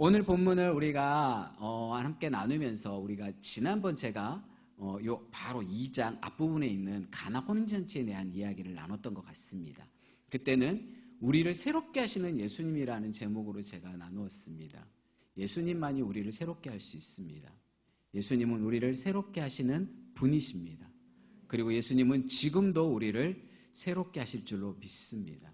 오늘 본문을 우리가 함께 나누면서 우리가 지난번 제가 바로 2장 앞부분에 있는 가나 혼인잔치에 대한 이야기를 나눴던 것 같습니다. 그때는 우리를 새롭게 하시는 예수님이라는 제목으로 제가 나누었습니다. 예수님만이 우리를 새롭게 할 수 있습니다. 예수님은 우리를 새롭게 하시는 분이십니다. 그리고 예수님은 지금도 우리를 새롭게 하실 줄로 믿습니다.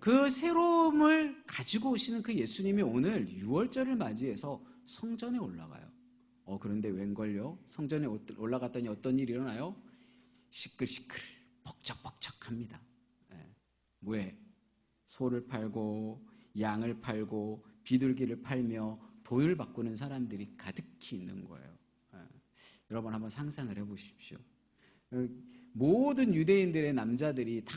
그 새로움을 가지고 오시는 그 예수님이 오늘 유월절을 맞이해서 성전에 올라가요. 그런데 웬걸요? 성전에 올라갔더니 어떤 일이 일어나요? 시끌시끌 벅적벅적합니다. 왜? 소를 팔고 양을 팔고 비둘기를 팔며 돈을 바꾸는 사람들이 가득히 있는 거예요. 여러분 한번 상상을 해보십시오. 모든 유대인들의 남자들이 다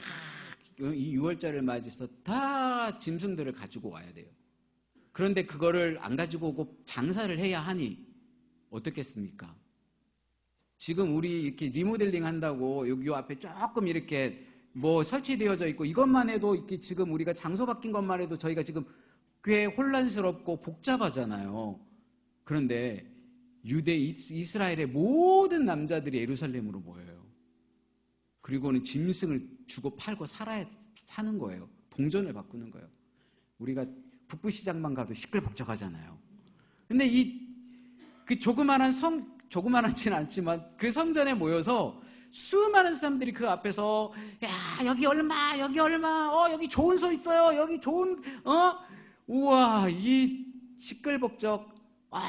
이 유월절을 맞이해서 다 짐승들을 가지고 와야 돼요. 그런데 그거를 안 가지고 오고 장사를 해야 하니 어떻겠습니까? 지금 우리 이렇게 리모델링 한다고 여기 요 앞에 조금 이렇게 뭐 설치되어져 있고 이것만 해도 이렇게 지금 우리가 장소 바뀐 것만 해도 저희가 지금 꽤 혼란스럽고 복잡하잖아요. 그런데 이스라엘의 모든 남자들이 예루살렘으로 모여요. 그리고는 짐승을 주고 팔고 사는 거예요. 동전을 바꾸는 거예요. 우리가 북부시장만 가도 시끌벅적하잖아요. 근데 그 조그만하진 않지만 그 성전에 모여서 수많은 사람들이 그 앞에서 야 여기 얼마 여기 얼마 여기 좋은 소 있어요 여기 좋은 우와 이 시끌벅적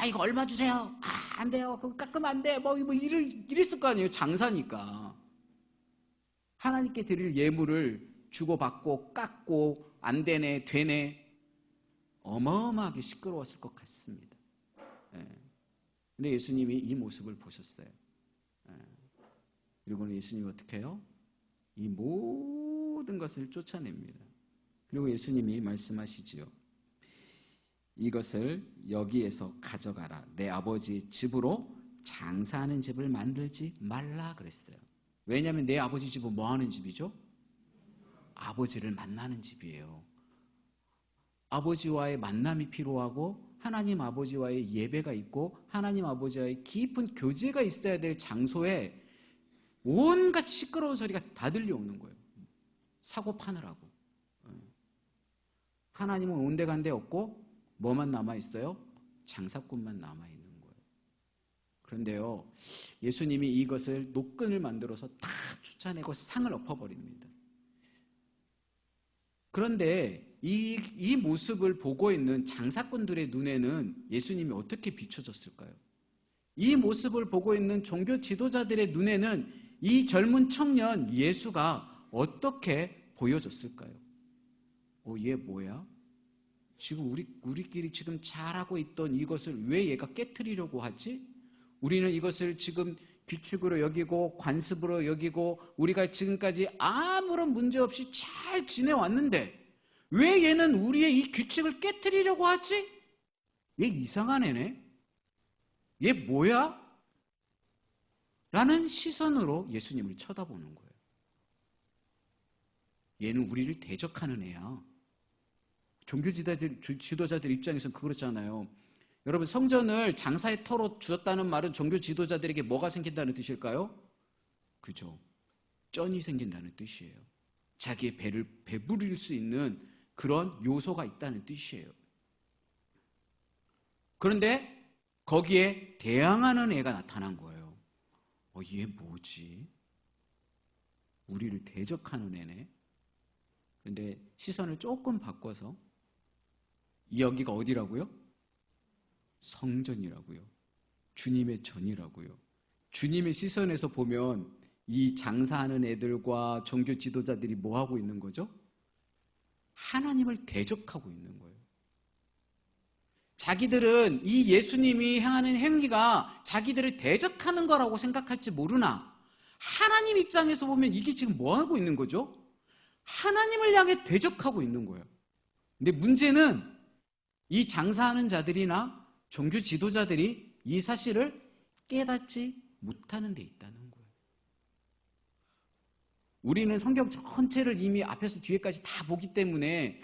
이거 얼마 주세요 안 돼요 그거 깎으면 안 돼 뭐 이랬을 거 아니에요. 장사니까 하나님께 드릴 예물을 주고받고 깎고 안 되네 되네 어마어마하게 시끄러웠을 것 같습니다. 근데 예수님이 이 모습을 보셨어요. 그리고는 예수님이 어떻게 해요? 이 모든 것을 쫓아냅니다. 그리고 예수님이 말씀하시지요. 이것을 여기에서 가져가라. 내 아버지 집으로 장사하는 집을 만들지 말라 그랬어요. 왜냐하면 내 아버지 집은 뭐 하는 집이죠? 아버지를 만나는 집이에요. 아버지와의 만남이 필요하고 하나님 아버지와의 예배가 있고 하나님 아버지와의 깊은 교제가 있어야 될 장소에 온갖 시끄러운 소리가 다 들려오는 거예요. 사고 파느라고. 하나님은 온데간데 없고 뭐만 남아있어요? 장사꾼만 남아있는 거예요. 그런데요, 예수님이 이것을 노끈을 만들어서 다 쫓아내고 상을 엎어버립니다. 그런데 이 모습을 보고 있는 장사꾼들의 눈에는 예수님이 어떻게 비춰졌을까요? 이 모습을 보고 있는 종교 지도자들의 눈에는 이 젊은 청년 예수가 어떻게 보여졌을까요? 얘 뭐야? 지금 우리끼리 지금 잘하고 있던 이것을 왜 얘가 깨트리려고 하지? 우리는 이것을 지금 규칙으로 여기고 관습으로 여기고 우리가 지금까지 아무런 문제 없이 잘 지내왔는데 왜 얘는 우리의 이 규칙을 깨트리려고 하지? 얘 이상한 애네? 얘 뭐야? 라는 시선으로 예수님을 쳐다보는 거예요. 얘는 우리를 대적하는 애야. 종교 지도자들 입장에서는 그렇잖아요. 여러분 성전을 장사의 터로 주었다는 말은 종교 지도자들에게 뭐가 생긴다는 뜻일까요? 그죠. 쩐이 생긴다는 뜻이에요. 자기의 배를 배부릴 수 있는 그런 요소가 있다는 뜻이에요. 그런데 거기에 대항하는 애가 나타난 거예요. 얘 뭐지? 우리를 대적하는 애네. 그런데 시선을 조금 바꿔서 여기가 어디라고요? 성전이라고요. 주님의 전이라고요. 주님의 시선에서 보면 이 장사하는 애들과 종교 지도자들이 뭐 하고 있는 거죠? 하나님을 대적하고 있는 거예요. 자기들은 이 예수님이 행하는 행위가 자기들을 대적하는 거라고 생각할지 모르나 하나님 입장에서 보면 이게 지금 뭐 하고 있는 거죠? 하나님을 향해 대적하고 있는 거예요. 근데 문제는 이 장사하는 자들이나 종교 지도자들이 이 사실을 깨닫지 못하는 데 있다는 거예요. 우리는 성경 전체를 이미 앞에서 뒤에까지 다 보기 때문에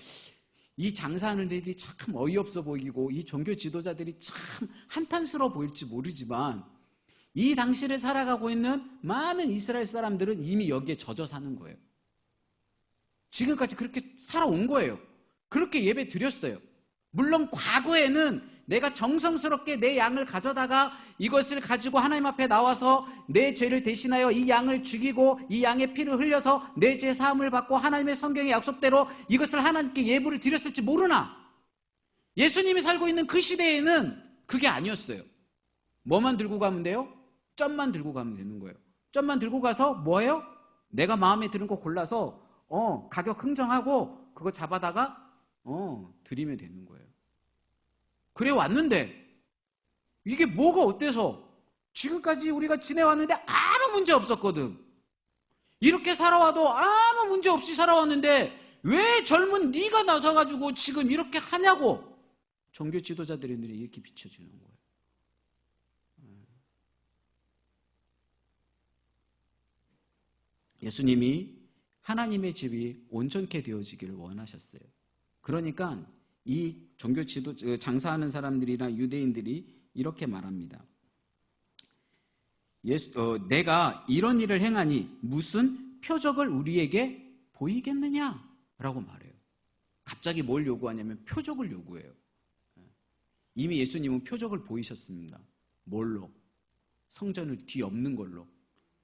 이 장사하는 애들이 참 어이없어 보이고 이 종교 지도자들이 참 한탄스러워 보일지 모르지만 이 당시를 살아가고 있는 많은 이스라엘 사람들은 이미 여기에 젖어 사는 거예요. 지금까지 그렇게 살아온 거예요. 그렇게 예배 드렸어요. 물론 과거에는 내가 정성스럽게 내 양을 가져다가 이것을 가지고 하나님 앞에 나와서 내 죄를 대신하여 이 양을 죽이고 이 양의 피를 흘려서 내 죄 사함을 받고 하나님의 성경의 약속대로 이것을 하나님께 예물을 드렸을지 모르나 예수님이 살고 있는 그 시대에는 그게 아니었어요. 뭐만 들고 가면 돼요? 점만 들고 가면 되는 거예요. 점만 들고 가서 뭐예요? 내가 마음에 드는 거 골라서 가격 흥정하고 그거 잡아다가 드리면 되는 거예요. 그래 왔는데 이게 뭐가 어때서 지금까지 우리가 지내왔는데 아무 문제 없었거든. 이렇게 살아와도 아무 문제 없이 살아왔는데 왜 젊은 네가 나서가지고 지금 이렇게 하냐고 종교 지도자들의 눈에 이렇게 비춰지는 거예요. 예수님이 하나님의 집이 온전케 되어지기를 원하셨어요. 그러니까 이 종교 지도 장사하는 사람들이나 유대인들이 이렇게 말합니다. 내가 이런 일을 행하니 무슨 표적을 우리에게 보이겠느냐라고 말해요. 갑자기 뭘 요구하냐면 표적을 요구해요. 이미 예수님은 표적을 보이셨습니다. 뭘로? 성전을 뒤엎는 걸로.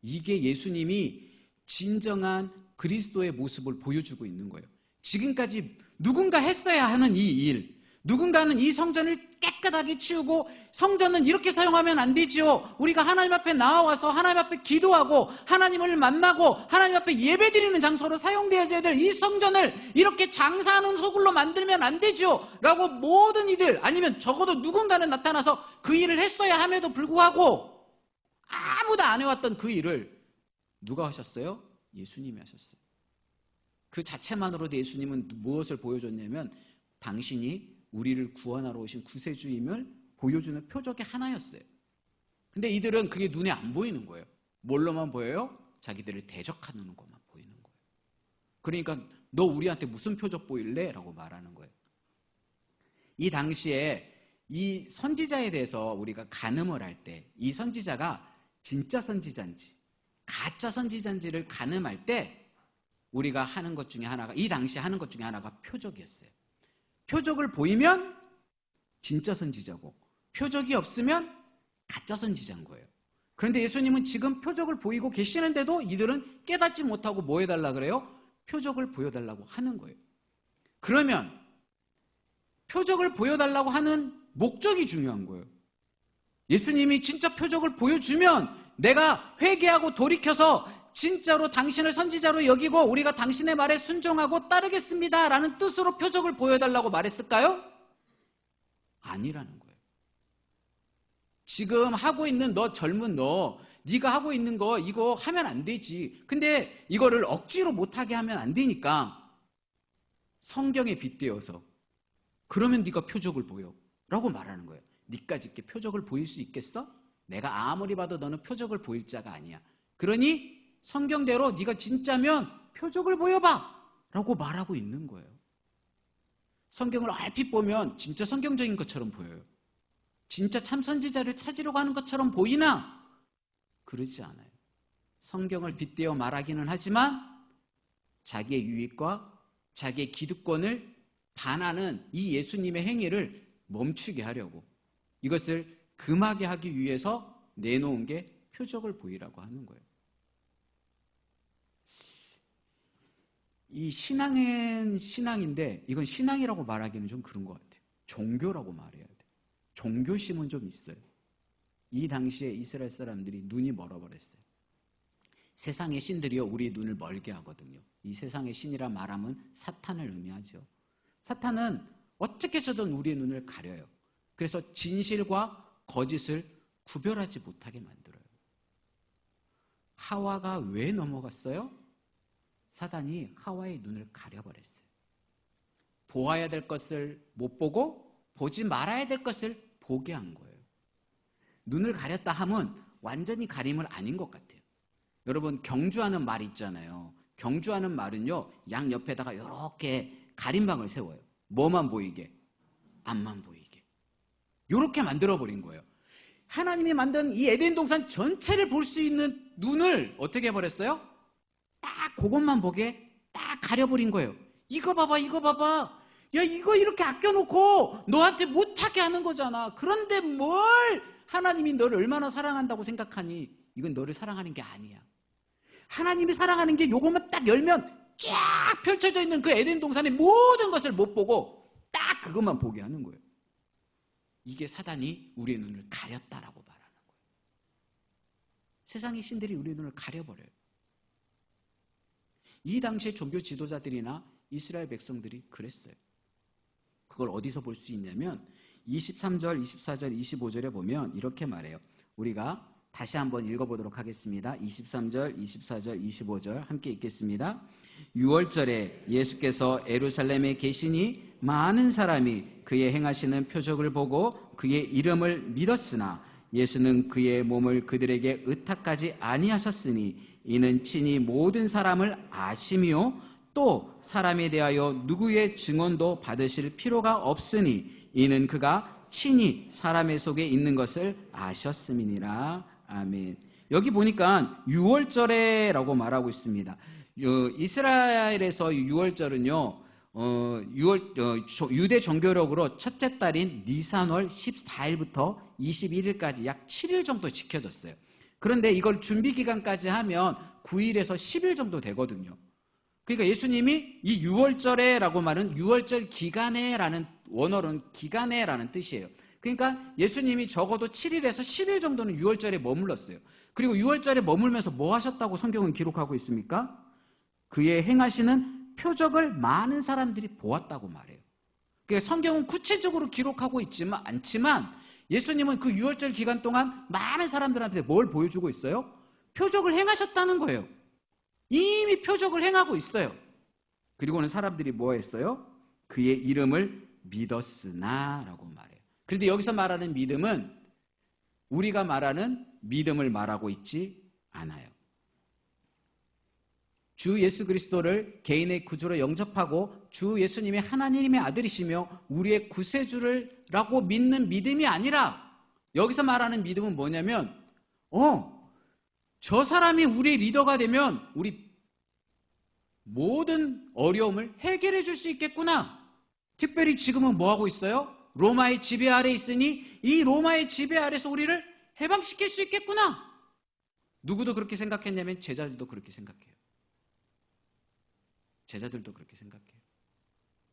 이게 예수님이 진정한 그리스도의 모습을 보여주고 있는 거예요. 지금까지 누군가 했어야 하는 이 일, 누군가는 이 성전을 깨끗하게 치우고 성전은 이렇게 사용하면 안 되지요. 우리가 하나님 앞에 나와서 하나님 앞에 기도하고 하나님을 만나고 하나님 앞에 예배드리는 장소로 사용되어야 될 이 성전을 이렇게 장사하는 소굴로 만들면 안 되죠 라고 모든 이들 아니면 적어도 누군가는 나타나서 그 일을 했어야 함에도 불구하고 아무도 안 해왔던 그 일을 누가 하셨어요? 예수님이 하셨어요. 그 자체만으로도 예수님은 무엇을 보여줬냐면 당신이 우리를 구원하러 오신 구세주임을 보여주는 표적의 하나였어요. 근데 이들은 그게 눈에 안 보이는 거예요. 뭘로만 보여요? 자기들을 대적하는 것만 보이는 거예요. 그러니까 너 우리한테 무슨 표적 보일래? 라고 말하는 거예요. 이 당시에 이 선지자에 대해서 우리가 가늠을 할 때 이 선지자가 진짜 선지자인지 가짜 선지자인지를 가늠할 때 우리가 하는 것 중에 하나가 이 당시에 하는 것 중에 하나가 표적이었어요. 표적을 보이면 진짜 선지자고 표적이 없으면 가짜 선지자인 거예요. 그런데 예수님은 지금 표적을 보이고 계시는데도 이들은 깨닫지 못하고 뭐 해달라 그래요? 표적을 보여달라고 하는 거예요. 그러면 표적을 보여달라고 하는 목적이 중요한 거예요. 예수님이 진짜 표적을 보여주면 내가 회개하고 돌이켜서 진짜로 당신을 선지자로 여기고 우리가 당신의 말에 순종하고 따르겠습니다 라는 뜻으로 표적을 보여달라고 말했을까요? 아니라는 거예요. 지금 하고 있는 너 젊은 너 네가 하고 있는 거 이거 하면 안 되지. 근데 이거를 억지로 못하게 하면 안 되니까 성경에 빗대어서 그러면 네가 표적을 보여 라고 말하는 거예요. 네까지 이렇게 표적을 보일 수 있겠어? 내가 아무리 봐도 너는 표적을 보일 자가 아니야. 그러니 성경대로 네가 진짜면 표적을 보여봐 라고 말하고 있는 거예요. 성경을 얼핏 보면 진짜 성경적인 것처럼 보여요. 진짜 참 선지자를 찾으려고 하는 것처럼 보이나? 그러지 않아요. 성경을 빗대어 말하기는 하지만 자기의 유익과 자기의 기득권을 반하는 이 예수님의 행위를 멈추게 하려고 이것을 금하게 하기 위해서 내놓은 게 표적을 보이라고 하는 거예요. 이 신앙은 신앙인데 이건 신앙이라고 말하기는 좀 그런 것 같아요. 종교라고 말해야 돼요. 종교심은 좀 있어요. 이 당시에 이스라엘 사람들이 눈이 멀어버렸어요. 세상의 신들이요 우리의 눈을 멀게 하거든요. 이 세상의 신이라 말하면 사탄을 의미하죠. 사탄은 어떻게 해서든 우리의 눈을 가려요. 그래서 진실과 거짓을 구별하지 못하게 만들어요. 하와가 왜 넘어갔어요? 사단이 하와의 눈을 가려버렸어요. 보아야 될 것을 못 보고 보지 말아야 될 것을 보게 한 거예요. 눈을 가렸다 하면 완전히 가림은 아닌 것 같아요. 여러분 경주하는 말 있잖아요. 경주하는 말은요 양 옆에다가 이렇게 가림막을 세워요. 뭐만 보이게? 앞만 보이게. 이렇게 만들어버린 거예요. 하나님이 만든 이 에덴 동산 전체를 볼 수 있는 눈을 어떻게 해버렸어요? 딱 그것만 보게 딱 가려버린 거예요. 이거 봐봐, 이거 봐봐. 야, 이거 이렇게 아껴놓고 너한테 못하게 하는 거잖아. 그런데 뭘 하나님이 너를 얼마나 사랑한다고 생각하니? 이건 너를 사랑하는 게 아니야. 하나님이 사랑하는 게 요것만 딱 열면 쫙 펼쳐져 있는 그 에덴 동산의 모든 것을 못 보고 딱 그것만 보게 하는 거예요. 이게 사단이 우리의 눈을 가렸다라고 말하는 거예요. 세상의 신들이 우리의 눈을 가려버려요. 이 당시에 종교 지도자들이나 이스라엘 백성들이 그랬어요. 그걸 어디서 볼 수 있냐면 23절, 24절, 25절에 보면 이렇게 말해요. 우리가 다시 한번 읽어보도록 하겠습니다. 23절, 24절, 25절 함께 읽겠습니다. 6월절에 예수께서 예루살렘에 계시니 많은 사람이 그의 행하시는 표적을 보고 그의 이름을 믿었으나 예수는 그의 몸을 그들에게 의탁하지 아니하셨으니 이는 친히 모든 사람을 아심이요 또 사람에 대하여 누구의 증언도 받으실 필요가 없으니 이는 그가 친히 사람의 속에 있는 것을 아셨음이니라. 아멘. 여기 보니까 6월절에라고 말하고 있습니다. 이스라엘에서 6월절은요, 유대 종교력으로 첫째 달인 니산월 14일부터 21일까지 약 7일 정도 지켜졌어요. 그런데 이걸 준비 기간까지 하면 9일에서 10일 정도 되거든요. 그러니까 예수님이 이 6월절에라고 말은 6월절 기간에라는 원어로는 기간에라는 뜻이에요. 그러니까 예수님이 적어도 7일에서 10일 정도는 6월절에 머물렀어요. 그리고 6월절에 머물면서 뭐 하셨다고 성경은 기록하고 있습니까? 그의 행하시는 표적을 많은 사람들이 보았다고 말해요. 그러니까 성경은 구체적으로 기록하고 있지만 않지만 예수님은 그 6월절 기간 동안 많은 사람들한테 뭘 보여주고 있어요? 표적을 행하셨다는 거예요. 이미 표적을 행하고 있어요. 그리고는 사람들이 뭐 했어요? 그의 이름을 믿었으나 라고 말해요. 그런데 여기서 말하는 믿음은 우리가 말하는 믿음을 말하고 있지 않아요. 주 예수 그리스도를 개인의 구주로 영접하고 주 예수님이 하나님의 아들이시며 우리의 구세주라고 믿는 믿음이 아니라 여기서 말하는 믿음은 뭐냐면 저 사람이 우리의 리더가 되면 우리 모든 어려움을 해결해 줄 수 있겠구나. 특별히 지금은 뭐 하고 있어요? 로마의 지배 아래 있으니 이 로마의 지배 아래서 우리를 해방시킬 수 있겠구나. 누구도 그렇게 생각했냐면 제자들도 그렇게 생각해요. 제자들도 그렇게 생각해요.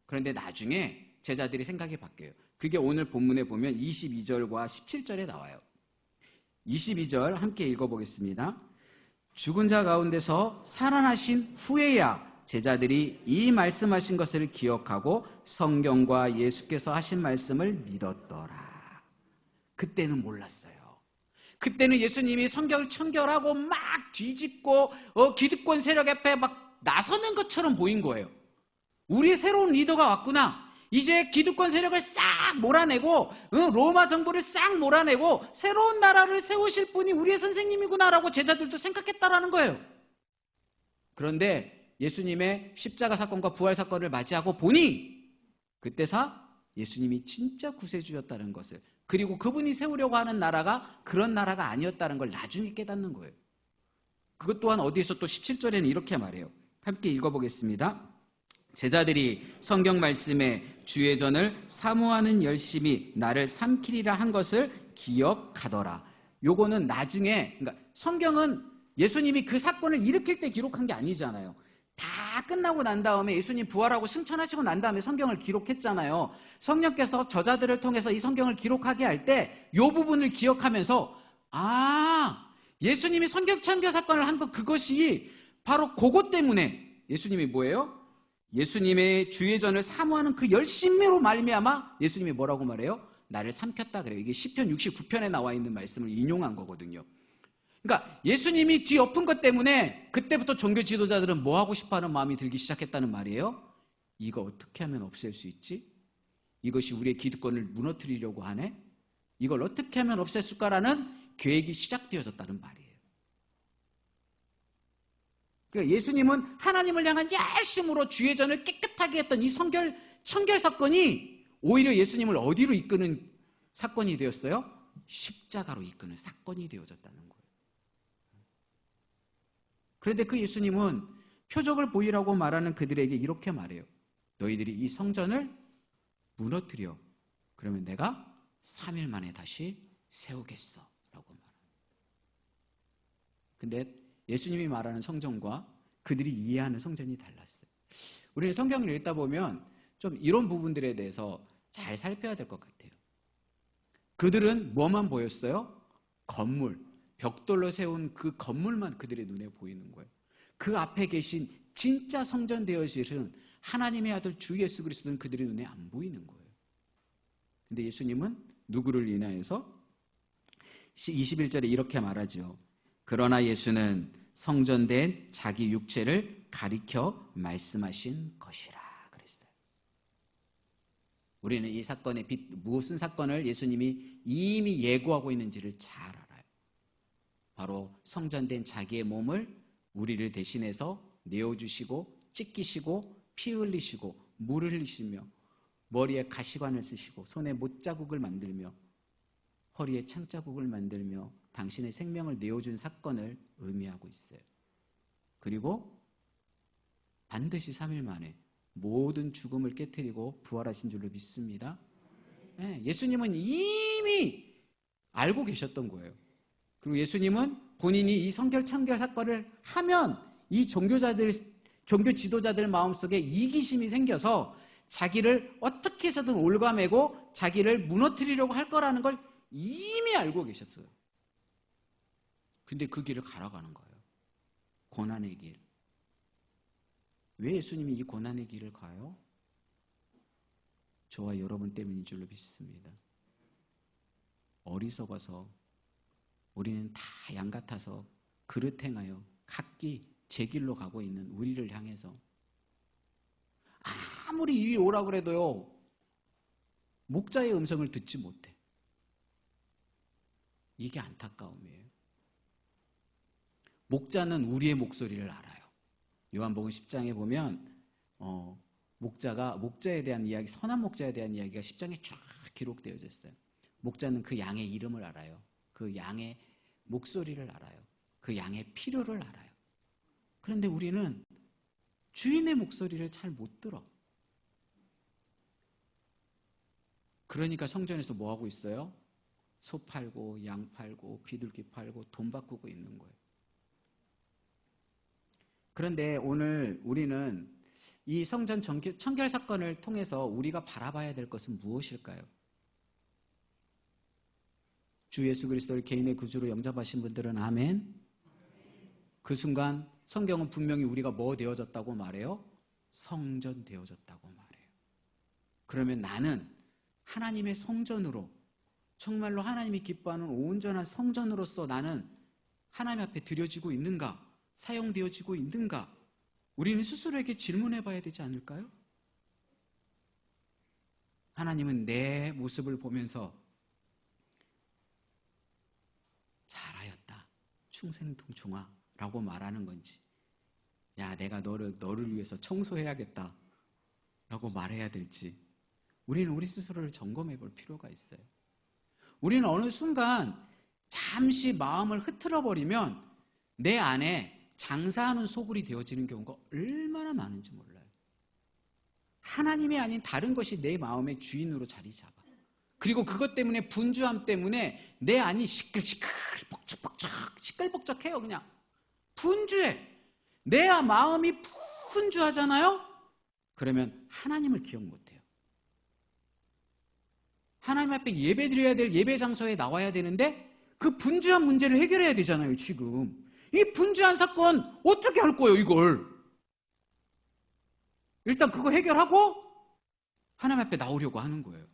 그런데 나중에 제자들이 생각이 바뀌어요. 그게 오늘 본문에 보면 22절과 17절에 나와요. 22절 함께 읽어보겠습니다. 죽은 자 가운데서 살아나신 후에야 제자들이 이 말씀하신 것을 기억하고 성경과 예수께서 하신 말씀을 믿었더라. 그때는 몰랐어요. 그때는 예수님이 성경을 청결하고 막 뒤집고 기득권 세력 앞에 막 나서는 것처럼 보인 거예요. 우리의 새로운 리더가 왔구나. 이제 기득권 세력을 싹 몰아내고 로마 정부를 싹 몰아내고 새로운 나라를 세우실 분이 우리의 선생님이구나라고 제자들도 생각했다라는 거예요. 그런데 예수님의 십자가 사건과 부활 사건을 맞이하고 보니 그때사 예수님이 진짜 구세주였다는 것을, 그리고 그분이 세우려고 하는 나라가 그런 나라가 아니었다는 걸 나중에 깨닫는 거예요. 그것 또한 어디에서 또 17절에는 이렇게 말해요. 함께 읽어보겠습니다. 제자들이 성경 말씀에 주의 전을 사모하는 열심히 나를 삼키리라 한 것을 기억하더라. 요거는 나중에, 그러니까 성경은 예수님이 그 사건을 일으킬 때 기록한 게 아니잖아요. 다 끝나고 난 다음에 예수님 부활하고 승천하시고 난 다음에 성경을 기록했잖아요. 성령께서 저자들을 통해서 이 성경을 기록하게 할 때 이 부분을 기억하면서 예수님이 성경 참교 사건을 한 것, 그것이 바로 그것 때문에 예수님이 뭐예요? 예수님의 주의 전을 사모하는 그 열심히로 말미암아 예수님이 뭐라고 말해요? 나를 삼켰다 그래요. 이게 시편 69편에 나와 있는 말씀을 인용한 거거든요. 그러니까 예수님이 뒤엎은 것 때문에 그때부터 종교 지도자들은 뭐 하고 싶어하는 마음이 들기 시작했다는 말이에요. 이거 어떻게 하면 없앨 수 있지? 이것이 우리의 기득권을 무너뜨리려고 하네? 이걸 어떻게 하면 없앨 수 있을까라는 계획이 시작되어졌다는 말이에요. 그러니까 예수님은 하나님을 향한 열심으로 주의 전을 깨끗하게 했던 이 청결 사건이 오히려 예수님을 어디로 이끄는 사건이 되었어요? 십자가로 이끄는 사건이 되어졌다는 거예요. 그런데 그 예수님은 표적을 보이라고 말하는 그들에게 이렇게 말해요. 너희들이 이 성전을 무너뜨려. 그러면 내가 3일 만에 다시 세우겠어. 라고 말합니다. 근데 예수님이 말하는 성전과 그들이 이해하는 성전이 달랐어요. 우리는 성경을 읽다 보면 좀 이런 부분들에 대해서 잘 살펴야 될 것 같아요. 그들은 뭐만 보였어요? 건물, 벽돌로 세운 그 건물만 그들의 눈에 보이는 거예요. 그 앞에 계신 진짜 성전 되어지신 하나님의 아들 주 예수 그리스도는 그들의 눈에 안 보이는 거예요. 근데 예수님은 누구를 인하여서 21절에 이렇게 말하죠. 그러나 예수는 성전된 자기 육체를 가리켜 말씀하신 것이라 그랬어요. 우리는 이 사건의 무슨 사건을 예수님이 이미 예고하고 있는지를 잘 알아요. 바로 성전된 자기의 몸을 우리를 대신해서 내어주시고 찢기시고 피 흘리시고 물을 흘리시며 머리에 가시관을 쓰시고 손에 못자국을 만들며 허리에 창자국을 만들며 당신의 생명을 내어준 사건을 의미하고 있어요. 그리고 반드시 3일 만에 모든 죽음을 깨트리고 부활하신 줄로 믿습니다. 예수님은 이미 알고 계셨던 거예요. 그리고 예수님은 본인이 이 성결 청결 사건을 하면 이 종교 지도자들 마음속에 이기심이 생겨서 자기를 어떻게 해서든 올가매고 자기를 무너뜨리려고 할 거라는 걸 이미 알고 계셨어요. 근데 그 길을 갈아가는 거예요. 고난의 길. 왜 예수님이 이 고난의 길을 가요? 저와 여러분 때문인 줄로 믿습니다. 어리석어서 우리는 다 양 같아서 그릇 행하여 각기 제 길로 가고 있는 우리를 향해서 아무리 이리 오라고 그래도요 목자의 음성을 듣지 못해. 이게 안타까움이에요. 목자는 우리의 목소리를 알아요. 요한복음 10장에 보면 목자에 대한 이야기, 선한 목자에 대한 이야기가 10장에 쫙 기록되어져 있어요. 목자는 그 양의 이름을 알아요. 그 양의 목소리를 알아요. 그 양의 필요를 알아요. 그런데 우리는 주인의 목소리를 잘 못 들어. 그러니까 성전에서 뭐 하고 있어요? 소 팔고 양 팔고 비둘기 팔고 돈 바꾸고 있는 거예요. 그런데 오늘 우리는 이 성전 청결 사건을 통해서 우리가 바라봐야 될 것은 무엇일까요? 주 예수 그리스도를 개인의 구주로 영접하신 분들은 아멘. 그 순간 성경은 분명히 우리가 뭐 되어졌다고 말해요? 성전 되어졌다고 말해요. 그러면 나는 하나님의 성전으로, 정말로 하나님이 기뻐하는 온전한 성전으로서 나는 하나님 앞에 드려지고 있는가? 사용되어지고 있는가? 우리는 스스로에게 질문해 봐야 되지 않을까요? 하나님은 내 모습을 보면서 잘하였다, 충생통충아 라고 말하는 건지, 야 내가 너를 위해서 청소해야겠다 라고 말해야 될지, 우리는 우리 스스로를 점검해 볼 필요가 있어요. 우리는 어느 순간 잠시 마음을 흐트러 버리면 내 안에 장사하는 소굴이 되어지는 경우가 얼마나 많은지 몰라요. 하나님이 아닌 다른 것이 내 마음의 주인으로 자리 잡아. 그리고 그것 때문에, 분주함 때문에 내 안이 시끌시끌 벅적벅적 시끌벅적해요. 그냥 분주해. 내 마음이 분주하잖아요. 그러면 하나님을 기억 못해요. 하나님 앞에 예배드려야 될 예배 장소에 나와야 되는데 그 분주한 문제를 해결해야 되잖아요. 지금 이 분주한 사건 어떻게 할 거예요? 이걸 일단 그거 해결하고 하나님 앞에 나오려고 하는 거예요.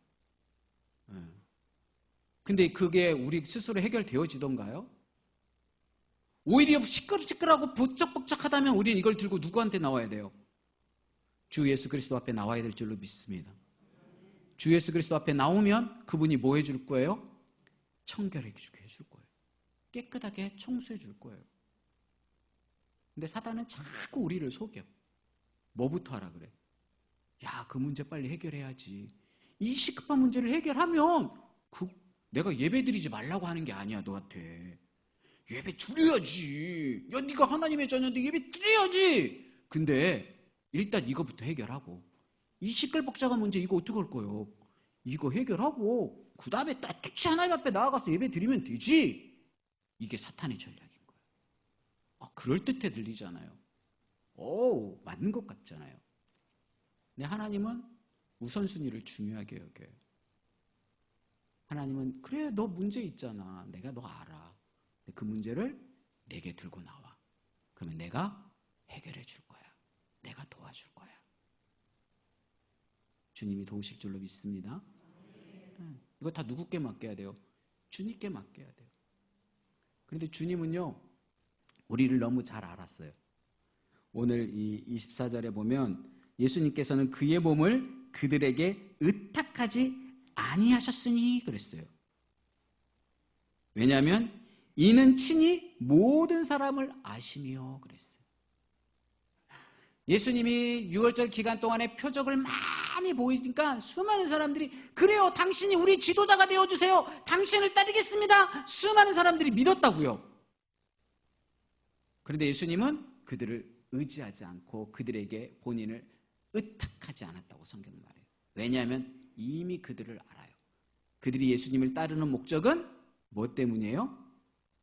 근데 그게 우리 스스로 해결되어지던가요? 오히려 시끌시끌하고 북적북적하다면 우리는 이걸 들고 누구한테 나와야 돼요? 주 예수 그리스도 앞에 나와야 될 줄로 믿습니다. 주 예수 그리스도 앞에 나오면 그분이 뭐 해줄 거예요? 청결해 줄 거예요. 깨끗하게 청소해 줄 거예요. 근데 사단은 자꾸 우리를 속여. 뭐부터 하라 그래? 야, 그 문제 빨리 해결해야지. 이 시급한 문제를 해결하면 내가 예배 드리지 말라고 하는 게 아니야, 너한테. 예배 드려야지. 야, 네가 하나님의 자녀인데 예배 드려야지. 근데 일단 이거부터 해결하고, 이 시끌벅적한 문제 이거 어떡할 거예요? 이거 해결하고 그 다음에 따뜻이 하나님 앞에 나아가서 예배 드리면 되지. 이게 사탄의 전략인 거예요. 그럴듯해 들리잖아요. 맞는 것 같잖아요. 근데 하나님은 우선순위를 중요하게 여겨요. 하나님은 그래, 너 문제 있잖아. 내가 너 알아. 그 문제를 내게 들고 나와. 그러면 내가 해결해 줄 거야. 내가 도와줄 거야. 주님이 도우실 줄로 믿습니다. 이거 다 누구께 맡겨야 돼요? 주님께 맡겨야 돼요. 그런데 주님은요, 우리를 너무 잘 알았어요. 오늘 이 24절에 보면 예수님께서는 그의 몸을 그들에게 의탁하지 아니하셨으니 그랬어요. 왜냐하면 이는 친히 모든 사람을 아시며 그랬어요. 예수님이 6월절 기간 동안에 표적을 많이 보이니까 수많은 사람들이 그래요, 당신이 우리 지도자가 되어주세요, 당신을 따르겠습니다, 수많은 사람들이 믿었다고요. 그런데 예수님은 그들을 의지하지 않고 그들에게 본인을 의탁하지 않았다고 성경은 말해요. 왜냐하면 이미 그들을 알아요. 그들이 예수님을 따르는 목적은 뭐 때문이에요?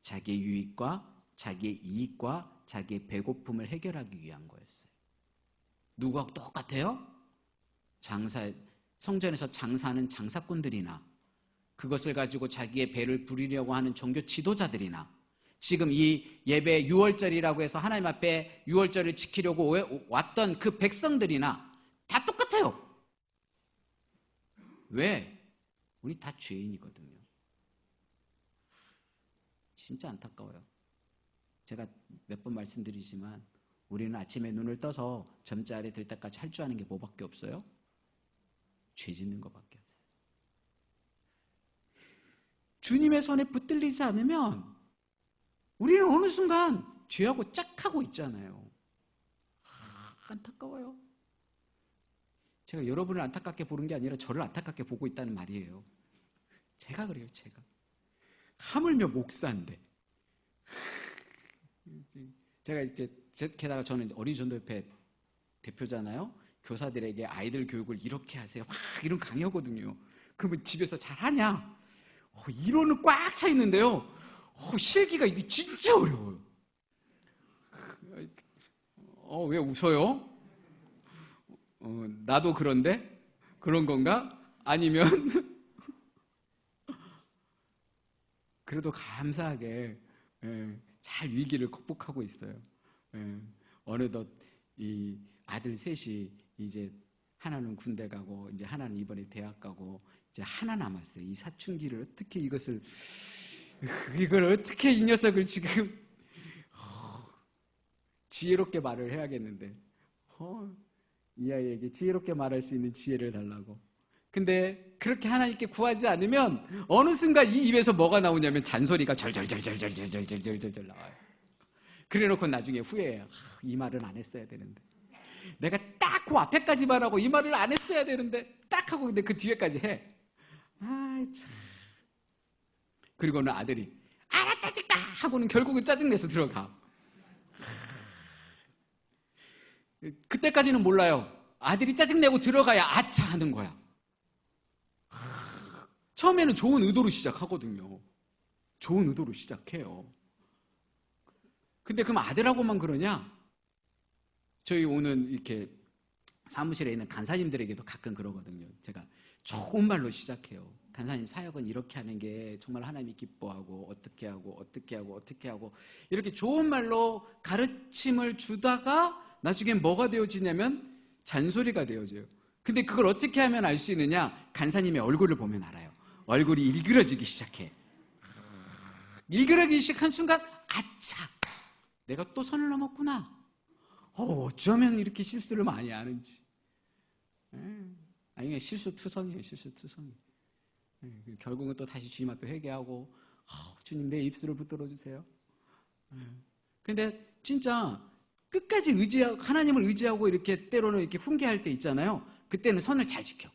자기의 유익과 자기의 이익과 자기의 배고픔을 해결하기 위한 거였어요. 누구하고 똑같아요? 성전에서 장사하는 장사꾼들이나 그것을 가지고 자기의 배를 부리려고 하는 종교 지도자들이나 지금 이 예배 6월절이라고 해서 하나님 앞에 6월절을 지키려고 왔던 그 백성들이나 다 똑같아요. 왜? 우리 다 죄인이거든요. 진짜 안타까워요. 제가 몇 번 말씀드리지만 우리는 아침에 눈을 떠서 잠자리에 들 때까지 할 줄 아는 게 뭐밖에 없어요? 죄 짓는 것밖에 없어요. 주님의 손에 붙들리지 않으면 우리는 어느 순간 죄하고 짝하고 있잖아요. 안타까워요. 제가 여러분을 안타깝게 보는 게 아니라 저를 안타깝게 보고 있다는 말이에요. 제가 그래요, 제가. 하물며 목사인데. 제가 이렇게, 게다가 저는 어린이전도협회 대표잖아요. 교사들에게 아이들 교육을 이렇게 하세요, 막 이런 강요거든요. 그러면 집에서 잘하냐? 이론은 꽉 차 있는데요, 실기가 이게 진짜 어려워요. 왜 웃어요? 나도 그런데? 그런 건가? 아니면 그래도 감사하게 잘 위기를 극복하고 있어요. 어느덧 이 아들 셋이 이제 하나는 군대 가고 이제 하나는 이번에 대학 가고 이제 하나 남았어요. 이 사춘기를 어떻게 이걸 어떻게 이 녀석을 지금 지혜롭게 말을 해야겠는데 이 아이에게 지혜롭게 말할 수 있는 지혜를 달라고. 근데 그렇게 하나님께 구하지 않으면 어느 순간 이 입에서 뭐가 나오냐면 잔소리가 절절절절절절절절절 나와요. 그래놓고 나중에 후회해요. 이 말은 안 했어야 되는데, 내가 딱 그 앞에까지만 하고 이 말을 안 했어야 되는데 딱 하고, 근데 그 뒤에까지 해. 참. 그리고는 아들이 알았다니까 하고는 결국은 짜증내서 들어가. 그때까지는 몰라요. 아들이 짜증내고 들어가야 아차 하는 거야. 처음에는 좋은 의도로 시작하거든요. 좋은 의도로 시작해요. 근데 그럼 아들하고만 그러냐? 저희 오는 이렇게 사무실에 있는 간사님들에게도 가끔 그러거든요. 제가 좋은 말로 시작해요. 간사님, 사역은 이렇게 하는 게 정말 하나님이 기뻐하고 어떻게 하고 이렇게 좋은 말로 가르침을 주다가 나중에 뭐가 되어지냐면 잔소리가 되어져요. 근데 그걸 어떻게 하면 알 수 있느냐? 간사님의 얼굴을 보면 알아요. 얼굴이 일그러지기 시작해. 일그러지기 시작한 순간 아차, 내가 또 선을 넘었구나. 어쩌면 이렇게 실수를 많이 하는지. 아니, 실수투성이에요. 실수투성이. 결국은 또 다시 주님 앞에 회개하고, 주님 내 입술을 붙들어 주세요. 근데 진짜 끝까지 하나님을 의지하고 이렇게 때로는 이렇게 훈계할 때 있잖아요. 그때는 선을 잘 지켜.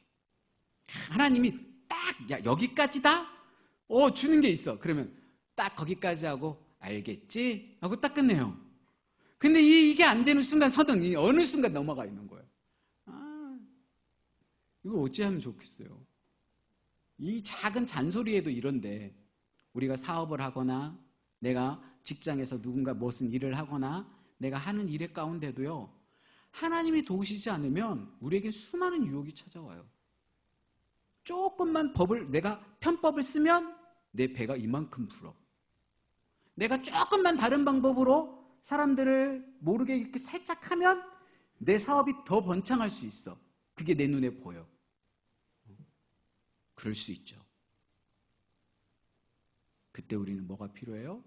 하나님이 딱 야, 여기까지다? 주는 게 있어. 그러면 딱 거기까지 하고 알겠지? 하고 딱 끝내요. 근데 이게 안 되는 순간 선은 어느 순간 넘어가 있는 거예요. 이거 어찌하면 좋겠어요. 이 작은 잔소리에도 이런데 우리가 사업을 하거나 내가 직장에서 누군가 무슨 일을 하거나 내가 하는 일 가운데도요. 하나님이 도우시지 않으면 우리에게 수많은 유혹이 찾아와요. 조금만 내가 편법을 쓰면 내 배가 이만큼 불어. 내가 조금만 다른 방법으로 사람들을 모르게 이렇게 살짝 하면 내 사업이 더 번창할 수 있어. 그게 내 눈에 보여. 그럴 수 있죠. 그때 우리는 뭐가 필요해요?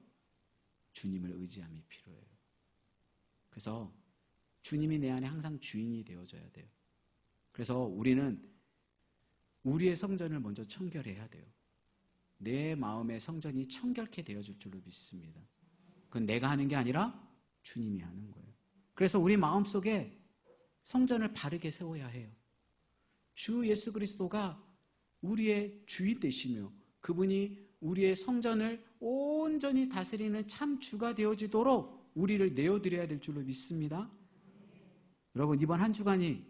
주님을 의지함이 필요해요. 그래서 주님이 내 안에 항상 주인이 되어줘야 돼요. 그래서 우리는 우리의 성전을 먼저 청결해야 돼요. 내 마음의 성전이 청결케 되어줄 줄로 믿습니다. 그건 내가 하는 게 아니라 주님이 하는 거예요. 그래서 우리 마음속에 성전을 바르게 세워야 해요. 주 예수 그리스도가 우리의 주인 되시며 그분이 우리의 성전을 온전히 다스리는 참 주가 되어지도록 우리를 내어드려야 될 줄로 믿습니다. 여러분, 이번 한 주간이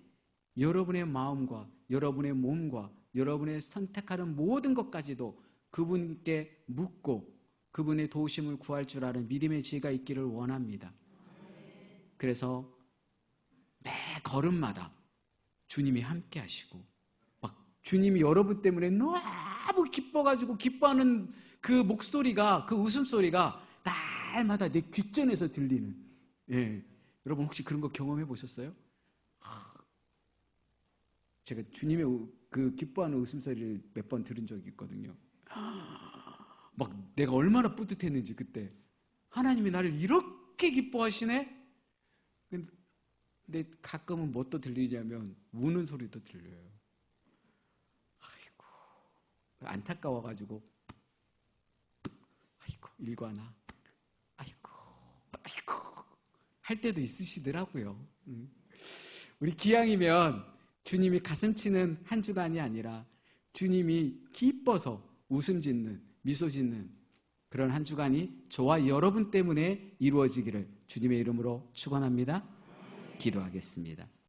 여러분의 마음과 여러분의 몸과 여러분의 선택하는 모든 것까지도 그분께 묻고 그분의 도우심을 구할 줄 아는 믿음의 지혜가 있기를 원합니다. 그래서 매 걸음마다 주님이 함께 하시고 막 주님이 여러분 때문에 너무 기뻐가지고 기뻐하는 그 목소리가, 그 웃음소리가 날마다 내 귓전에서 들리는, 여러분 혹시 그런 거 경험해 보셨어요? 제가 주님의 그 기뻐하는 웃음소리를 몇 번 들은 적이 있거든요. 막 내가 얼마나 뿌듯했는지 그때. 하나님이 나를 이렇게 기뻐하시네? 근데 가끔은 뭐 또 들리냐면 우는 소리도 들려요. 아이고, 안타까워가지고 아이고 일과나 아이고 할 때도 있으시더라고요. 우리 기왕이면 주님이 가슴 치는 한 주간이 아니라 주님이 기뻐서 웃음 짓는, 미소 짓는 그런 한 주간이 저와 여러분 때문에 이루어지기를 주님의 이름으로 축원합니다. 기도하겠습니다.